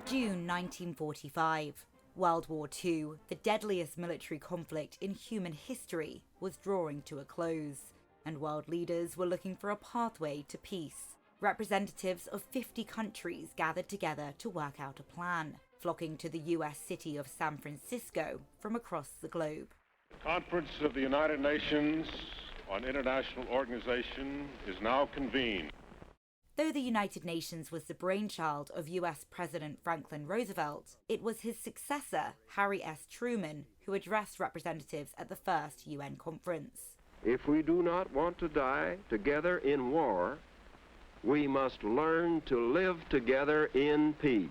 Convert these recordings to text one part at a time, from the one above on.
June 1945. World War II, the deadliest military conflict in human history, was drawing to a close, and world leaders were looking for a pathway to peace. Representatives of 50 countries gathered together to work out a plan, flocking to the US city of San Francisco from across the globe. The Conference of the United Nations on International Organization is now convened. Though the United Nations was the brainchild of US President Franklin Roosevelt, it was his successor, Harry S. Truman, who addressed representatives at the first UN conference. If we do not want to die together in war, we must learn to live together in peace.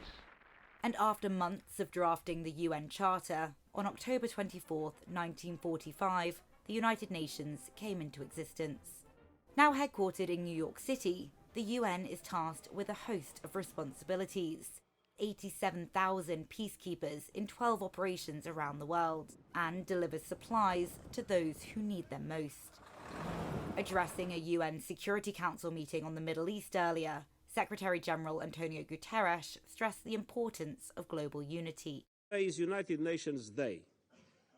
And after months of drafting the UN Charter, on October 24, 1945, the United Nations came into existence. Now headquartered in New York City, the UN is tasked with a host of responsibilities. 87,000 peacekeepers in 12 operations around the world, and delivers supplies to those who need them most. Addressing a UN Security Council meeting on the Middle East earlier, Secretary-General Antonio Guterres stressed the importance of global unity. Today is United Nations Day,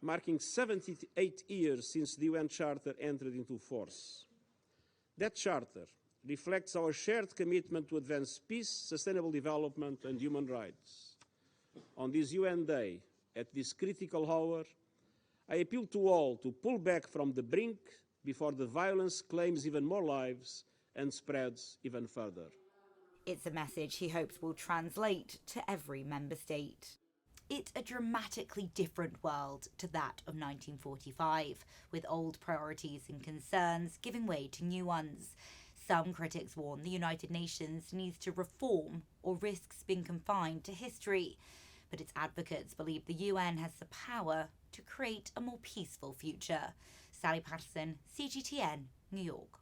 marking 78 years since the UN Charter entered into force. That charter reflects our shared commitment to advance peace, sustainable development and human rights. On this UN Day, at this critical hour, I appeal to all to pull back from the brink before the violence claims even more lives and spreads even further. It's a message he hopes will translate to every member state. It's a dramatically different world to that of 1945, with old priorities and concerns giving way to new ones. Some critics warn the United Nations needs to reform or risks being confined to history, but its advocates believe the UN has the power to create a more peaceful future. Sally Patterson, CGTN, New York.